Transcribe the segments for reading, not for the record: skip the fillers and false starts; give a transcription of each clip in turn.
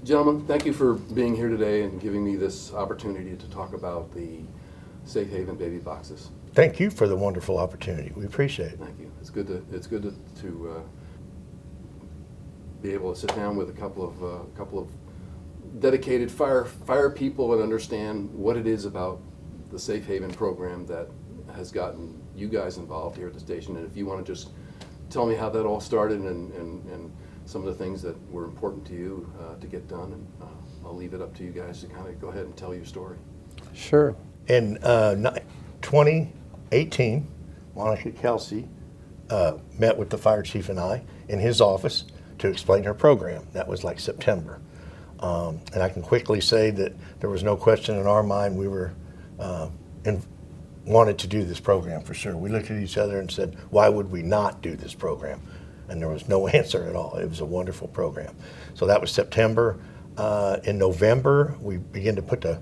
Gentlemen, thank you for being here today and giving me this opportunity to talk about the Safe Haven baby boxes. Thank you for the wonderful opportunity. We appreciate it. Thank you. It's good to be able to sit down with a couple of dedicated fire people and understand what it is about the Safe Haven program that has gotten you guys involved here at the station. And if you want to just tell me how that all started and some of the things that were important to you to get done, and I'll leave it up to you guys to kind of go ahead and tell your story. Sure. In 2018, Monica Kelsey met with the fire chief and I in his office to explain her program. That was like September. And I can quickly say that there was no question in our mind we were wanted to do this program for sure. We looked at each other and said, why would we not do this program? And there was no answer at all. It was a wonderful program. So that was September. In November, we began to put the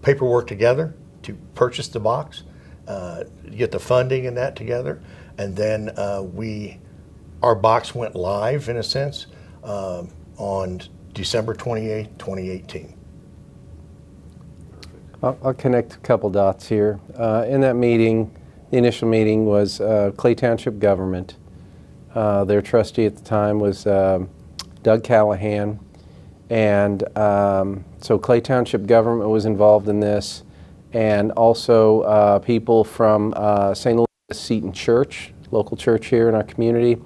paperwork together to purchase the box, get the funding and that together. And then our box went live, in a sense, on December 28, 2018. I'll connect a couple dots here. In that meeting, the initial meeting was Clay Township government. Their trustee at the time was Doug Callahan. And so Clay Township government was involved in this, and also people from St. Louis Seton Church, local church here in our community,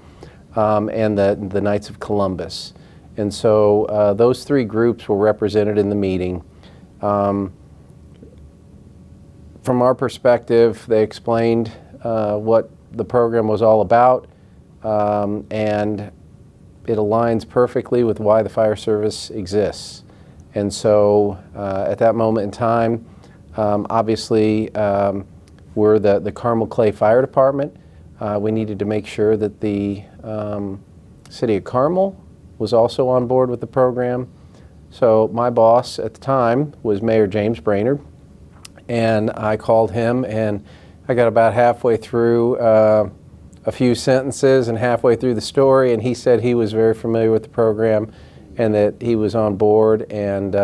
and the Knights of Columbus. And so those three groups were represented in the meeting. From our perspective, they explained what the program was all about, and it aligns perfectly with why the fire service exists. And so at that moment in time, obviously we're the Carmel Clay Fire Department. We needed to make sure that the city of Carmel was also on board with the program. So my boss at the time was Mayor James Brainerd, and I called him, and I got about halfway through a few sentences and halfway through the story, and he said he was very familiar with the program and that he was on board, and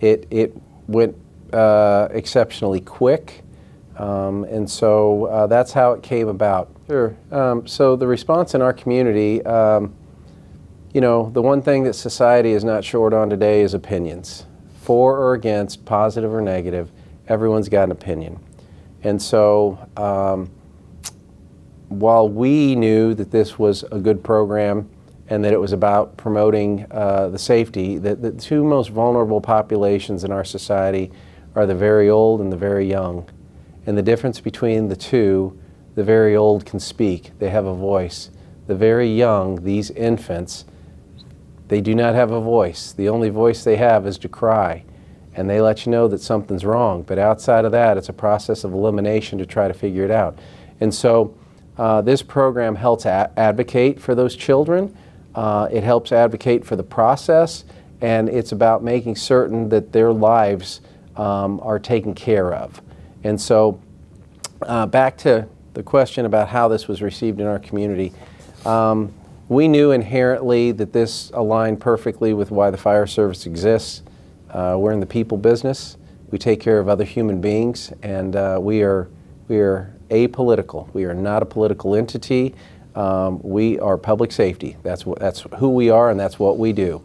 it went exceptionally quick, and so that's how it came about. Sure. So the response in our community, you know, the one thing that society is not short on today is opinions. For or against, positive or negative, everyone's got an opinion. And so while we knew that this was a good program and that it was about promoting the safety, the two most vulnerable populations in our society are the very old and the very young. And the difference between the two, the very old can speak, they have a voice. The very young, these infants, they do not have a voice. The only voice they have is to cry. And they let you know that something's wrong. But outside of that, it's a process of elimination to try to figure it out. And so this program helps advocate for those children. It helps advocate for the process. And it's about making certain that their lives are taken care of. And so back to the question about how this was received in our community. We knew inherently that this aligned perfectly with why the fire service exists. We're in the people business. We take care of other human beings, and we are apolitical. We are not a political entity. We are public safety. That's who we are, and that's what we do.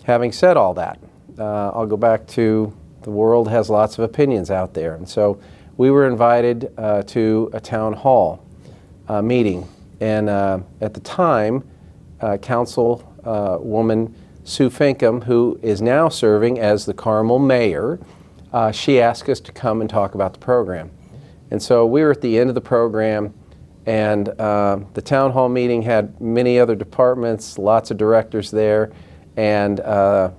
Having said all that, I'll go back to the world has lots of opinions out there, and so we were invited to a town hall meeting, and at the time, Councilwoman Sue Finkham, who is now serving as the Carmel mayor, she asked us to come and talk about the program. And so we were at the end of the program, and the town hall meeting had many other departments, lots of directors there, and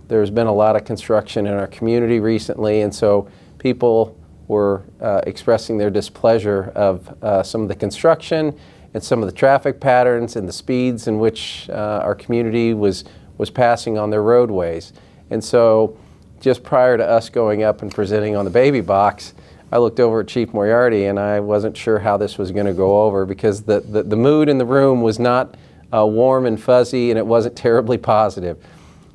there's been a lot of construction in our community recently, and so people were expressing their displeasure of some of the construction and some of the traffic patterns and the speeds in which our community was passing on their roadways. And so just prior to us going up and presenting on the baby box, I looked over at Chief Moriarty, and I wasn't sure how this was going to go over, because the mood in the room was not warm and fuzzy, and it wasn't terribly positive.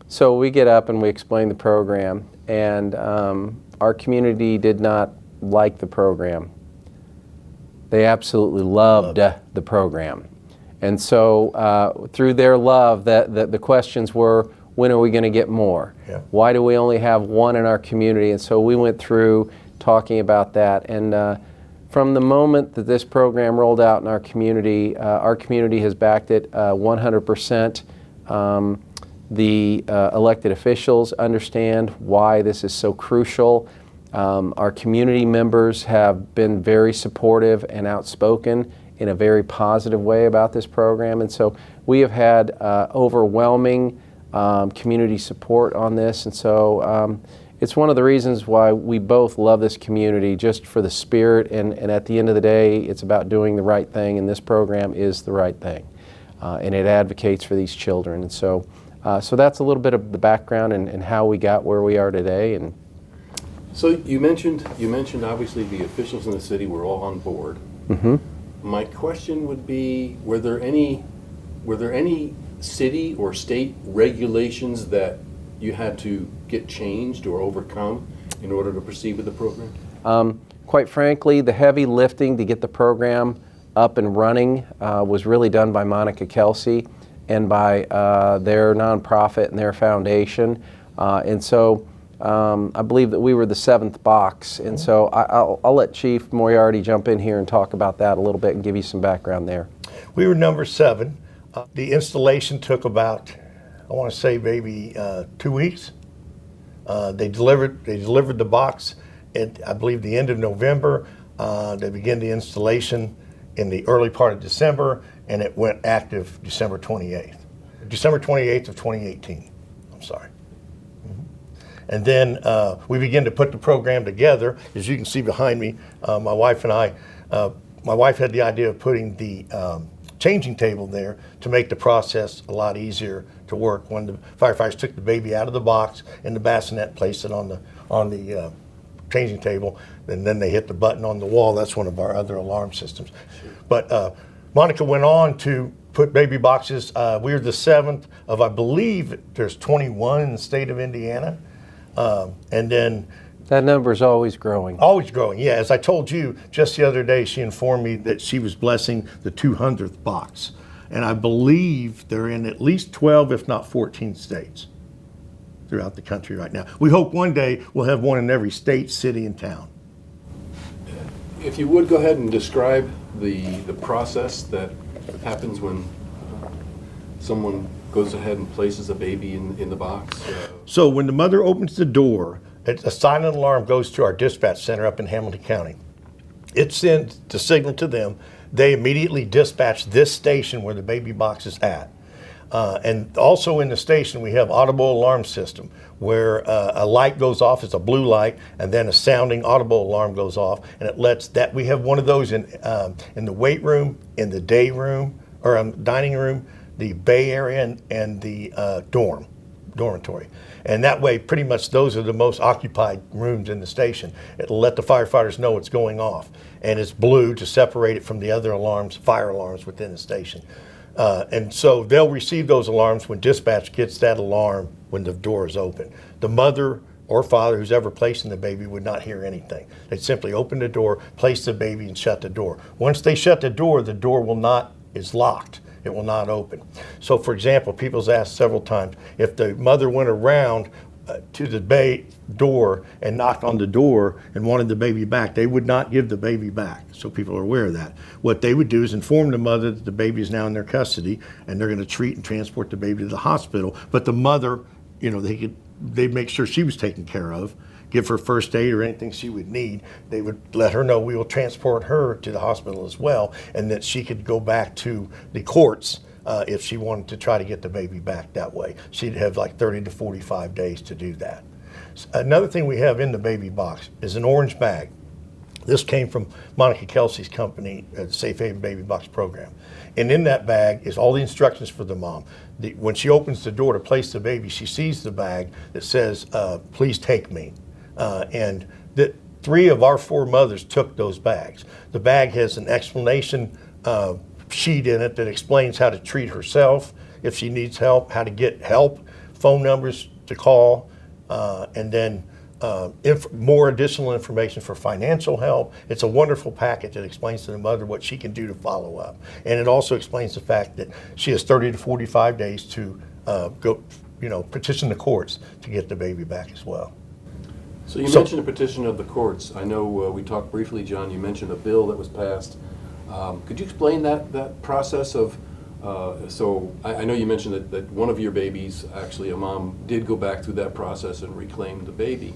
So we get up and we explain the program, and our community did not like the program. They absolutely loved the program. And so through their love, the questions were, when are we going to get more? Yeah. Why do we only have one in our community? And so we went through talking about that. And from the moment that this program rolled out in our community has backed it 100%. The elected officials understand why this is so crucial. Our community members have been very supportive and outspoken in a very positive way about this program. And so we have had overwhelming community support on this. And so it's one of the reasons why we both love this community, just for the spirit. And at the end of the day, it's about doing the right thing. And this program is the right thing. And it advocates for these children. And so that's a little bit of the background and how we got where we are today. And So you mentioned obviously the officials in the city were all on board. mm-hmm. My question would be, were there any city or state regulations that you had to get changed or overcome in order to proceed with the program? Quite frankly, the heavy lifting to get the program up and running was really done by Monica Kelsey and by their nonprofit and their foundation. And so I believe that we were the 7th box. And so I'll let Chief Moriarty jump in here and talk about that a little bit and give you some background there. We were number 7. The installation took about, I want to say maybe 2 weeks. They delivered the box at, I believe, the end of November. They began the installation in the early part of December, and it went active December 28th of 2018. I'm sorry. And then we began to put the program together. As you can see behind me, my wife and I, my wife had the idea of putting the changing table there to make the process a lot easier to work. When the firefighters took the baby out of the box in the bassinet, placed it on the changing table, and then they hit the button on the wall. That's one of our other alarm systems. But Monica went on to put baby boxes. We were the 7th of, I believe, there's 21 in the state of Indiana. And then That number is always growing. always growing. Yeah, as I told you just the other day, she informed me that she was blessing the 200th box. And I believe they're in at least 12, if not 14 states throughout the country right now. We hope one day we'll have one in every state, city, and town. If you would, go ahead and describe the process that happens when someone goes ahead and places a baby in the box. So when the mother opens the door, a silent alarm goes to our dispatch center up in Hamilton County. It sends the signal to them. They immediately dispatch this station where the baby box is at. And also in the station, we have audible alarm system where a light goes off, it's a blue light, and then a sounding audible alarm goes off, and it lets that. We have one of those in the weight room, in the day room, or dining room, the bay area, and the dormitory. And that way, pretty much those are the most occupied rooms in the station. It'll let the firefighters know it's going off. And it's blue to separate it from the other alarms, fire alarms within the station. And so they'll receive those alarms when dispatch gets that alarm when the door is open. The mother or father who's ever placing the baby would not hear anything. They'd simply open the door, place the baby, and shut the door. Once they shut the door is locked. It will not open. So for example, people's asked several times, if the mother went around to the bay door and knocked on the door and wanted the baby back, they would not give the baby back. So people are aware of that. What they would do is inform the mother that the baby is now in their custody and they're going to treat and transport the baby to the hospital. But the mother, they'd make sure she was taken care of, give her first aid or anything she would need. They would let her know we will transport her to the hospital as well, and that she could go back to the courts if she wanted to try to get the baby back that way. She'd have like 30 to 45 days to do that. Another thing we have in the baby box is an orange bag. This came from Monica Kelsey's company, the Safe Haven Baby Box Program. And in that bag is all the instructions for the mom. When she opens the door to place the baby, she sees the bag that says, please take me. And that 3 of our 4 mothers took those bags. The bag has an explanation sheet in it that explains how to treat herself if she needs help, how to get help phone numbers to call, and then more additional information for financial help. It's a wonderful packet that explains to the mother what she can do to follow up. And it also explains the fact that she has 30 to 45 days to go, petition the courts to get the baby back as well. So you mentioned a petition of the courts. I know we talked briefly, John, you mentioned a bill that was passed. Could you explain that process of, so I know you mentioned that one of your babies, actually a mom, did go back through that process and reclaim the baby.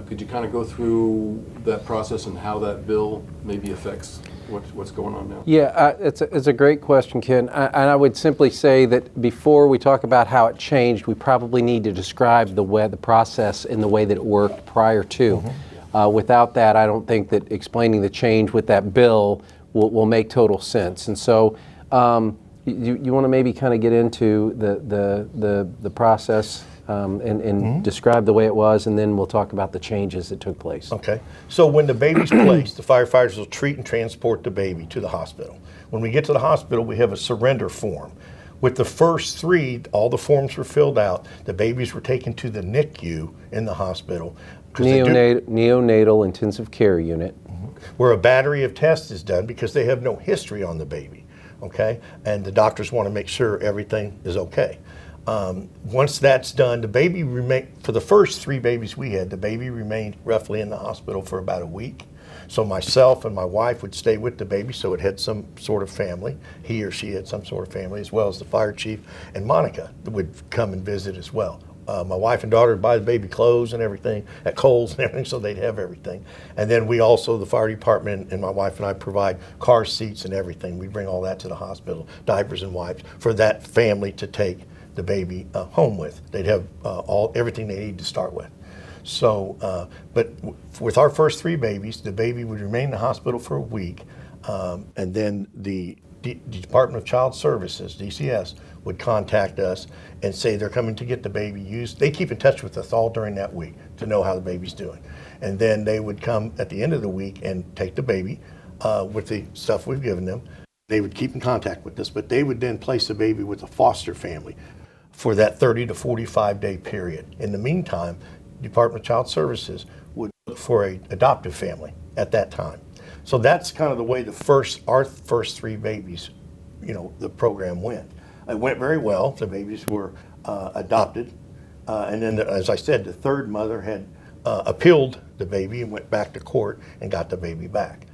Could you kind of go through that process and how that bill maybe affects what's going on now? Yeah, it's a great question, Ken. And I would simply say that before we talk about how it changed, we probably need to describe the process in the way that it worked prior to. Without that, I don't think that explaining the change with that bill will make total sense. And so you want to maybe kind of get into the process and describe the way it was, and then we'll talk about the changes that took place. Okay. So when the baby's placed, the firefighters will treat and transport the baby to the hospital. When we get to the hospital, we have a surrender form. With the first 3, all the forms were filled out. The babies were taken to the NICU in the hospital. Neonatal intensive care unit. Where a battery of tests is done because they have no history on the baby. Okay? And the doctors want to make sure everything is okay. Once that's done, the baby remained, for the first 3 babies we had, the baby remained roughly in the hospital for about a week. So myself and my wife would stay with the baby, so it had some sort of family. He or she had some sort of family, as well as the fire chief and Monica would come and visit as well. My wife and daughter would buy the baby clothes and everything at Kohl's and everything, so they'd have everything. And then we also, the fire department and my wife and I, provide car seats and everything. We bring all that to the hospital, diapers and wipes, for that family to take the baby home with. They'd have everything they need to start with. So, but with our first 3 babies, the baby would remain in the hospital for a week, and then the Department of Child Services, DCS, would contact us and say they're coming to get the baby used. They keep in touch with us all during that week to know how the baby's doing. And then they would come at the end of the week and take the baby with the stuff we've given them. They would keep in contact with us, but they would then place the baby with a foster family for that 30 to 45 day period. In the meantime, Department of Child Services would look for an adoptive family at that time. So that's kind of the way our first 3 babies, the program went. It went very well. The babies were adopted. And then, as I said, the 3rd mother had appealed the baby and went back to court and got the baby back.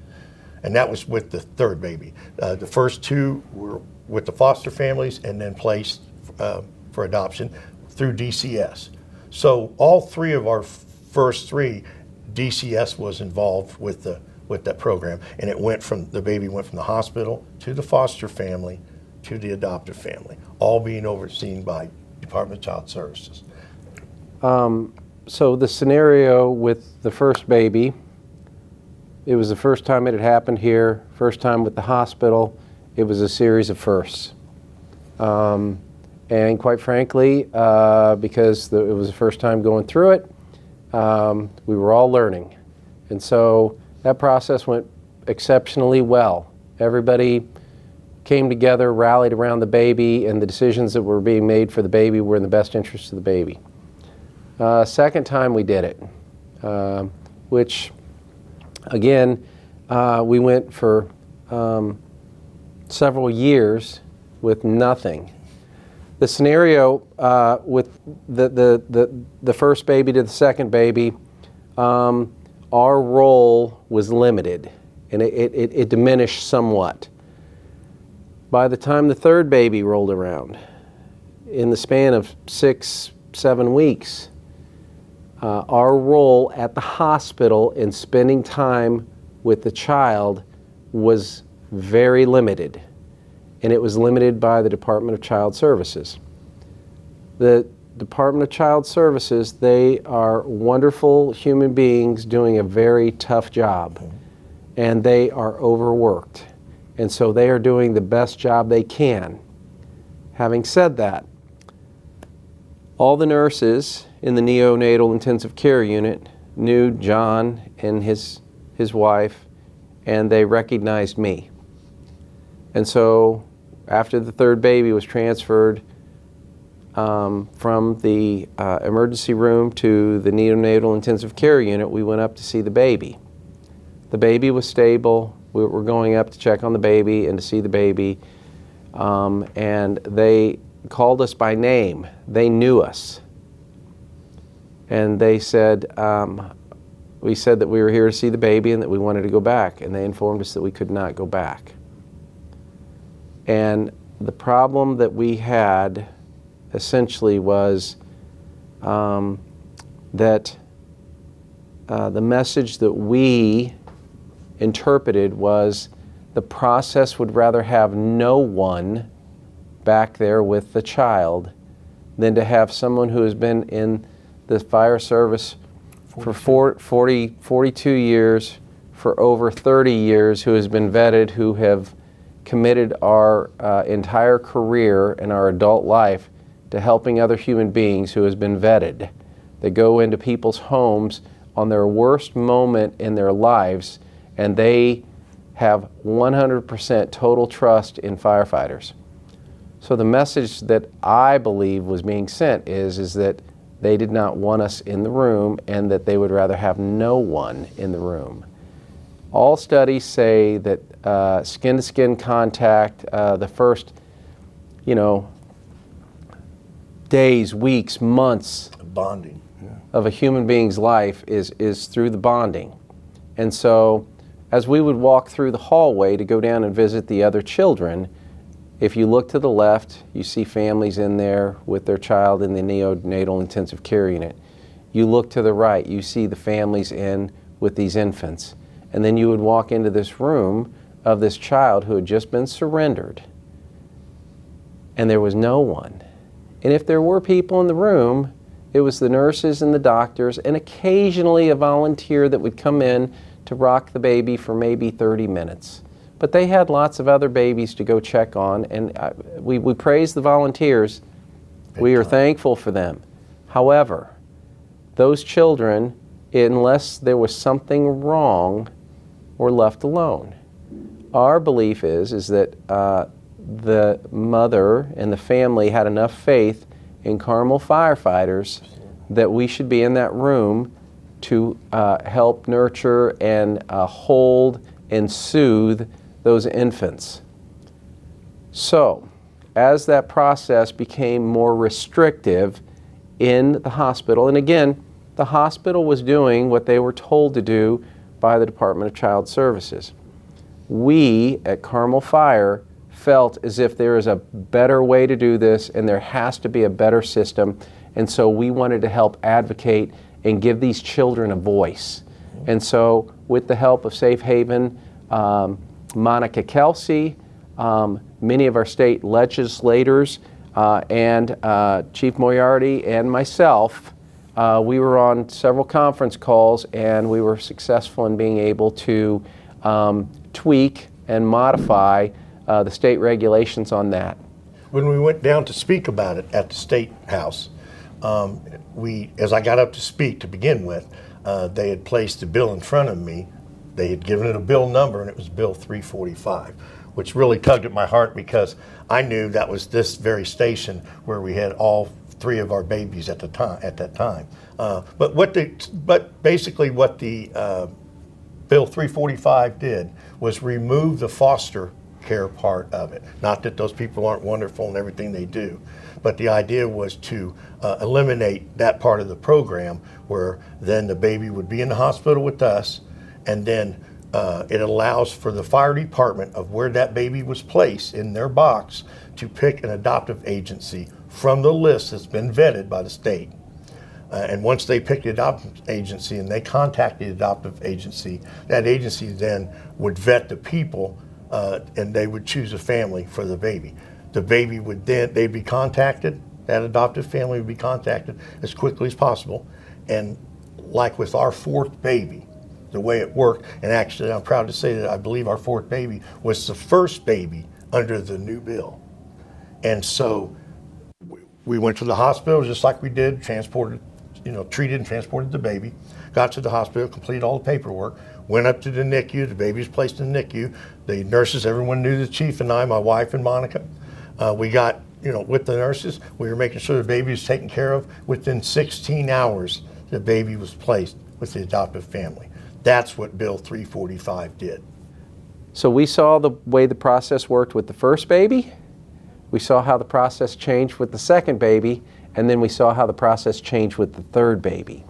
And that was with the 3rd baby. The first 2 were with the foster families and then placed for adoption through DCS. So all 3 of our first 3, DCS was involved with that program, and the baby went from the hospital to the foster family to the adoptive family, all being overseen by Department of Child Services. So the scenario with the first baby, it was the first time it had happened here, first time with the hospital. It was a series of firsts. And quite frankly, because it was the first time going through it, we were all learning. And so that process went exceptionally well. Everybody came together, rallied around the baby, and the decisions that were being made for the baby were in the best interest of the baby. Second time we did it, which again, we went for several years with nothing. The scenario with the first baby to the second baby, our role was limited, and it diminished somewhat. By the time the 3rd baby rolled around, in the span of 6-7 weeks, our role at the hospital in spending time with the child was very limited. And it was limited by the Department of Child Services. The Department of Child Services, they are wonderful human beings doing a very tough job, and they are overworked. And so they are doing the best job they can. Having said that, all the nurses in the neonatal intensive care unit knew John and his wife, and they recognized me. And so after the 3rd baby was transferred, from the emergency room to the neonatal intensive care unit, we went up to see the baby. The baby was stable. We were going up to check on the baby and to see the baby. And they called us by name. They knew us. And they said, we said that we were here to see the baby and that we wanted to go back. And they informed us that we could not go back. And the problem that we had essentially was that the message that we interpreted was the process would rather have no one back there with the child than to have someone who has been in the fire service for 42 years, for over 30 years, who has been vetted, who have committed our entire career and our adult life to helping other human beings, who has been vetted. They go into people's homes on their worst moment in their lives, and they have 100% total trust in firefighters. So the message that I believe was being sent is that they did not want us in the room and that they would rather have no one in the room. All studies say that skin-to-skin contact, the first, days, weeks, months Bonding. of a human being's life is through the bonding. And so as we would walk through the hallway to go down and visit the other children, if you look to the left, you see families in there with their child in the neonatal intensive care unit. You look to the right, you see the families in with these infants. And then you would walk into this room of this child who had just been surrendered, and there was no one. And if there were people in the room, it was the nurses and the doctors, and occasionally a volunteer that would come in to rock the baby for maybe 30 minutes. But they had lots of other babies to go check on, and we praise the volunteers. We are thankful for them. However, those children, unless there was something wrong, were left alone. Our belief is that the mother and the family had enough faith in Carmel firefighters that we should be in that room to help nurture and hold and soothe those infants. So, as that process became more restrictive in the hospital, and again, the hospital was doing what they were told to do by the Department of Child Services. We at Carmel Fire felt as if there is a better way to do this and there has to be a better system, and so we wanted to help advocate and give these children a voice. And so with the help of Safe Haven, Monica Kelsey, many of our state legislators, and Chief Moriarty and myself, we were on several conference calls, and we were successful in being able to tweak and modify the state regulations on that. When we went down to speak about it at the State House, as I got up to speak to begin with, they had placed a bill in front of me. They had given it a bill number, and it was Bill 345, which really tugged at my heart because I knew that was this very station where we had all three of our babies at that time. But basically what the Bill 345 did was remove the foster care part of it. Not that those people aren't wonderful in everything they do, but the idea was to eliminate that part of the program where then the baby would be in the hospital with us, and then it allows for the fire department of where that baby was placed in their box to pick an adoptive agency from the list that's been vetted by the state. And once they pick the adoptive agency and they contact the adoptive agency, that agency then would vet the people and they would choose a family for the baby. The baby would then, they'd be contacted, that adoptive family would be contacted as quickly as possible. And like with our fourth baby, the way it worked, and actually I'm proud to say that I believe our fourth baby was the first baby under the new bill. And so we went to the hospital just like we did, treated and transported the baby, got to the hospital, completed all the paperwork, went up to the NICU, the baby was placed in the NICU. The nurses, everyone knew the chief and I, my wife and Monica. We got with the nurses, we were making sure the baby was taken care of. Within 16 hours, the baby was placed with the adoptive family. That's what Bill 345 did. So we saw the way the process worked with the first baby, we saw how the process changed with the second baby, and then we saw how the process changed with the third baby.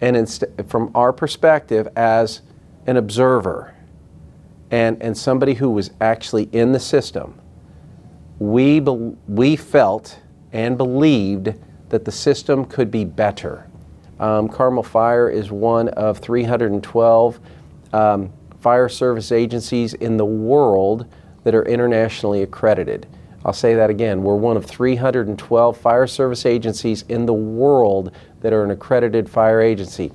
And from our perspective as an observer and somebody who was actually in the system, we felt and believed that the system could be better. Carmel Fire is one of 312 fire service agencies in the world that are internationally accredited. I'll say that again. We're one of 312 fire service agencies in the world that are an accredited fire agency.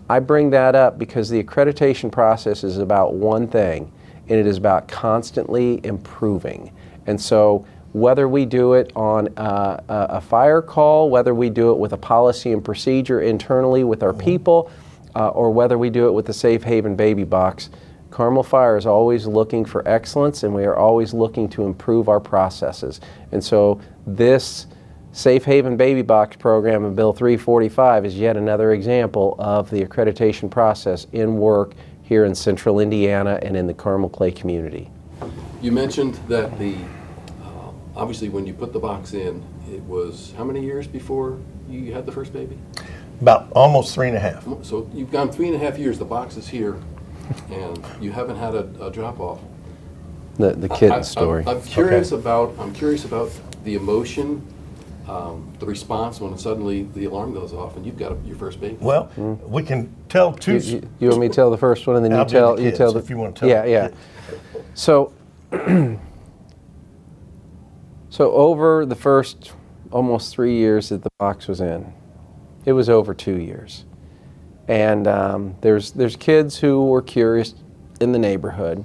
I bring that up because the accreditation process is about one thing, and it is about constantly improving. And so whether we do it on a fire call, whether we do it with a policy and procedure internally with our people, or whether we do it with the Safe Haven Baby Box, Carmel Fire is always looking for excellence, and we are always looking to improve our processes. And so this Safe Haven Baby Box program in Bill 345 is yet another example of the accreditation process in work here in central Indiana and in the Carmel Clay community. You mentioned that obviously when you put the box in, it was how many years before you had the first baby? About almost 3.5. So you've gone 3.5 years, the box is here, and you haven't had a drop off. The kitten story. I'm curious about the emotion, the response when suddenly the alarm goes off and you've got your first baby. Well, we can tell two. You want me to tell the first one, and then I'll do the you kids, tell the. if you want to tell. Yeah. The kids. So, so over the first almost 3 years that the box was in, it was over 2 years, and there's kids who were curious in the neighborhood,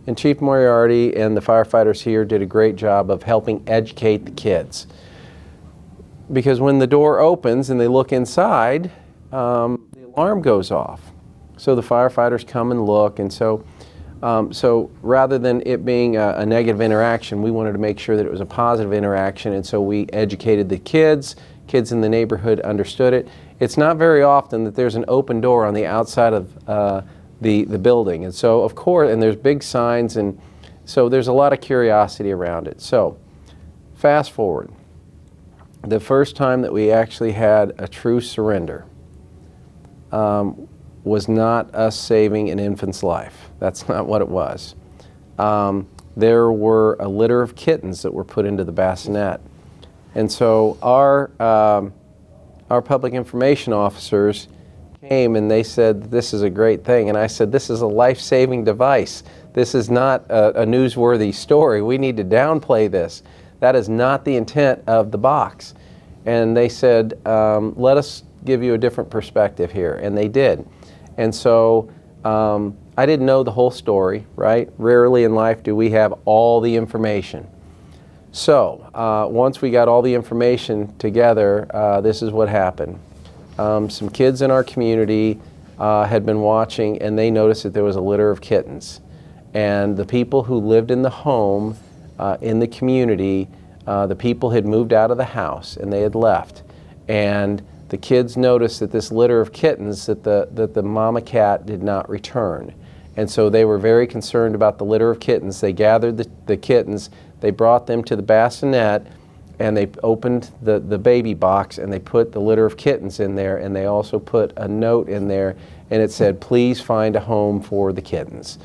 and Chief Moriarty and the firefighters here did a great job of helping educate the kids. Because when the door opens and they look inside, the alarm goes off. So the firefighters come and look, and so rather than it being a negative interaction, we wanted to make sure that it was a positive interaction, and so we educated the kids. Kids in the neighborhood understood it. It's not very often that there's an open door on the outside of the building, and so of course, and there's big signs, and so there's a lot of curiosity around it. So fast forward, the first time that we actually had a true surrender was not us saving an infant's life. That's not what it was. There were a litter of kittens that were put into the bassinet. And so our public information officers came and they said, this is a great thing. And I said, this is a life-saving device. This is not a newsworthy story. We need to downplay this. That is not the intent of the box. And they said, let us give you a different perspective here. And they did. And so I didn't know the whole story, right? Rarely in life do we have all the information. So once we got all the information together, this is what happened. Some kids in our community had been watching, and they noticed that there was a litter of kittens. And the people who lived in the home, in the community, the people had moved out of the house and they had left. And the kids noticed that this litter of kittens, that the mama cat did not return. And so they were very concerned about the litter of kittens. They gathered the kittens, they brought them to the bassinet, and they opened the baby box and they put the litter of kittens in there, and they also put a note in there, and it said, please find a home for the kittens.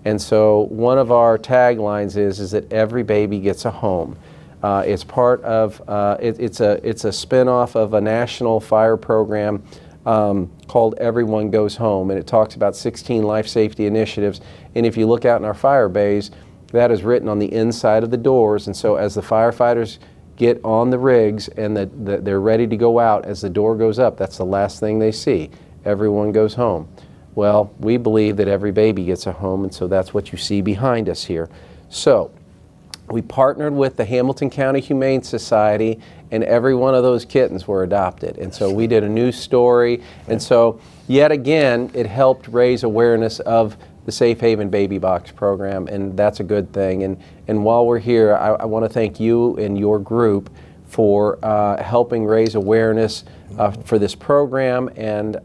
And so one of our taglines is that every baby gets a home. It's part of, it's a spin-off of a national fire program called Everyone Goes Home, and it talks about 16 life safety initiatives. And if you look out in our fire bays, that is written on the inside of the doors. And so as the firefighters get on the rigs and they're ready to go out, as the door goes up, that's the last thing they see. Everyone goes home. Well, we believe that every baby gets a home, and so that's what you see behind us here. So we partnered with the Hamilton County Humane Society, and every one of those kittens were adopted. And so we did a news story, and so yet again it helped raise awareness of the Safe Haven Baby Box program, and that's a good thing. And while we're here, I want to thank you and your group for helping raise awareness for this program, and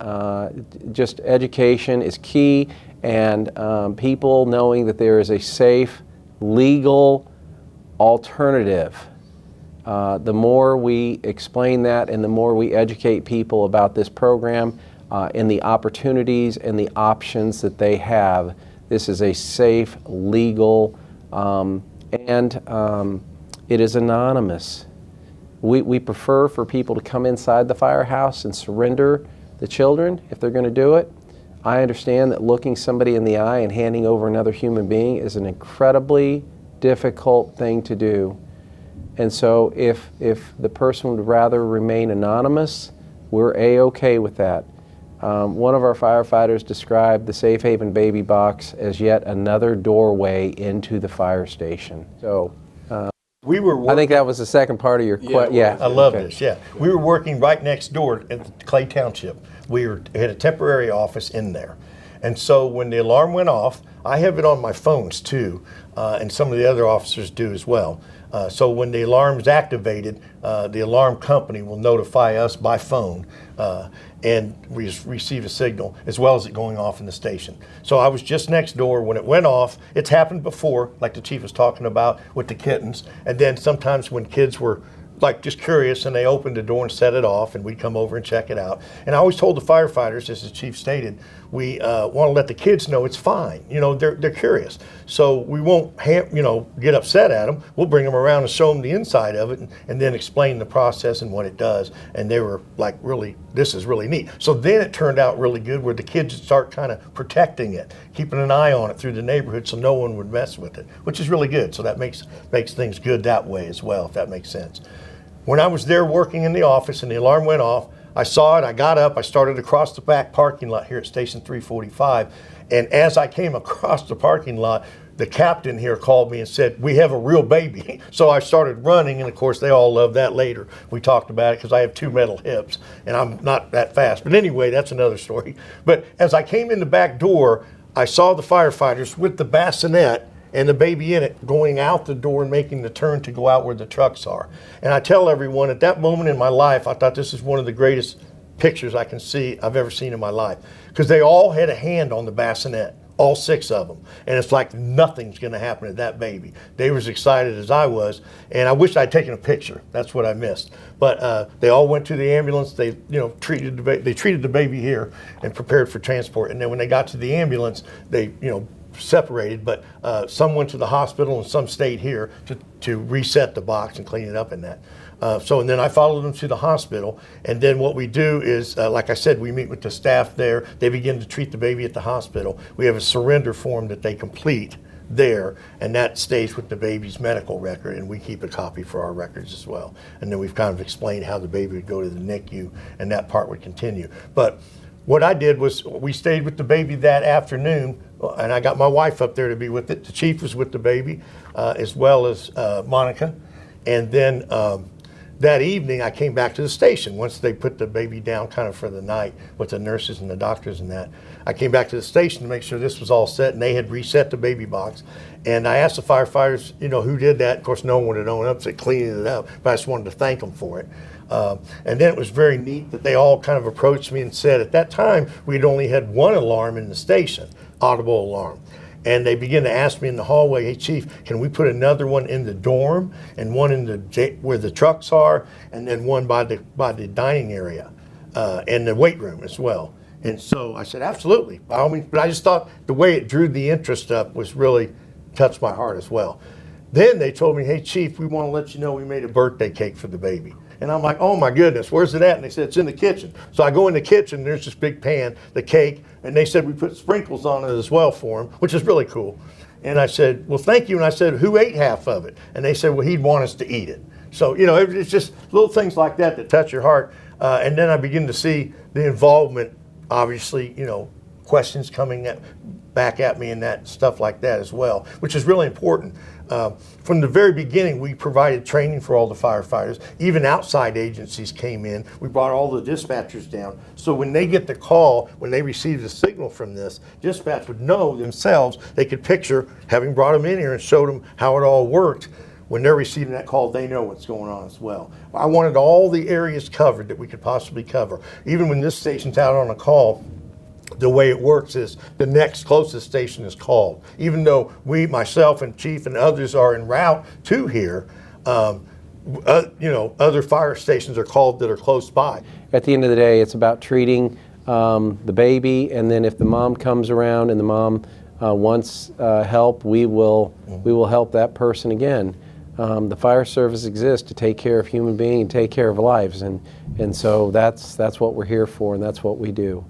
just education is key, and people knowing that there is a safe, legal alternative. The more we explain that and the more we educate people about this program and the opportunities and the options that they have, this is a safe, legal, and it is anonymous. We prefer for people to come inside the firehouse and surrender the children if they're going to do it. I understand that looking somebody in the eye and handing over another human being is an incredibly difficult thing to do. And so if the person would rather remain anonymous, we're A-okay with that. One of our firefighters described the Safe Haven Baby Box as yet another doorway into the fire station. So We were working, I think that was the second part of your question. Yeah, I love okay. this, yeah. We were working right next door at Clay Township. We had a temporary office in there. And so when the alarm went off, I have it on my phones too, and some of the other officers do as well. So when the alarm is activated, the alarm company will notify us by phone, and we receive a signal as well as it going off in the station. So I was just next door when it went off. It's happened before, like the chief was talking about with the kittens, and then sometimes when kids were like just curious and they opened the door and set it off, and we'd come over and check it out. And I always told the firefighters, as the chief stated, we want to let the kids know it's fine. You know, they're curious. So we won't get upset at them. We'll bring them around and show them the inside of it, and then explain the process and what it does. And they were like, really, this is really neat. So then it turned out really good where the kids start kind of protecting it, keeping an eye on it through the neighborhood so no one would mess with it, which is really good. So that makes things good that way as well, if that makes sense. When I was there working in the office and the alarm went off, I saw it, I got up, I started across the back parking lot here at Station 345, and as I came across the parking lot, the captain here called me and said, "We have a real baby." So I started running, and of course they all loved that later. We talked about it because I have 2 metal hips, and I'm not that fast. But anyway, that's another story. But as I came in the back door, I saw the firefighters with the bassinet and the baby in it going out the door and making the turn to go out where the trucks are. And I tell everyone, at that moment in my life, I thought this is one of the greatest pictures I've ever seen in my life, because they all had a hand on the bassinet, all 6 of them. And it's like nothing's going to happen to that baby. They were as excited as I was, and I wish I'd taken a picture. That's what I missed. But they all went to the ambulance. They treated the baby here and prepared for transport. And then when they got to the ambulance, they separated, but some went to the hospital and some stayed here to reset the box and clean it up in that. And then I followed them to the hospital, and then what we do is, like I said, we meet with the staff there. They begin to treat the baby at the hospital. We have a surrender form that they complete there, and that stays with the baby's medical record, and we keep a copy for our records as well. And then we've kind of explained how the baby would go to the NICU, and that part would continue. But what I did was we stayed with the baby that afternoon, and I got my wife up there to be with it. The chief was with the baby, as well as Monica. And then that evening I came back to the station once they put the baby down kind of for the night with the nurses and the doctors and that. I came back to the station to make sure this was all set, and they had reset the baby box. And I asked the firefighters, who did that. Of course, no one would own up to cleaning it up, but I just wanted to thank them for it. And then it was very neat that they all kind of approached me and said, at that time, we'd only had 1 alarm in the station, audible alarm. And they began to ask me in the hallway, "Hey, Chief, can we put another one in the dorm, and one in where the trucks are, and then one by the dining area, and the weight room as well?" And so I said, "Absolutely, by all means." But I just thought the way it drew the interest up was really touched my heart as well. Then they told me, "Hey, Chief, we want to let you know we made a birthday cake for the baby." And I'm like, "Oh my goodness, where's it at?" And they said, "It's in the kitchen." So I go in the kitchen, there's this big pan, the cake, and they said we put sprinkles on it as well for him, which is really cool. And I said, "Well, thank you." And I said, "Who ate half of it?" And they said, "Well, he'd want us to eat it." So, it's just little things like that touch your heart. And then I begin to see the involvement, obviously, questions coming back at me and that stuff like that as well, which is really important. From the very beginning, we provided training for all the firefighters. Even outside agencies came in. We brought all the dispatchers down. So when they get the call, when they receive the signal from this, dispatch would know themselves. They could picture, having brought them in here and showed them how it all worked. When they're receiving that call, they know what's going on as well. I wanted all the areas covered that we could possibly cover. Even when this station's out on a call, the way it works is the next closest station is called. Even though we, myself and Chief and others are en route to here, other fire stations are called that are close by. At the end of the day, it's about treating the baby, and then if the mom comes around and the mom wants help, we will help that person again. The fire service exists to take care of human beings and take care of lives, and so that's what we're here for, and that's what we do.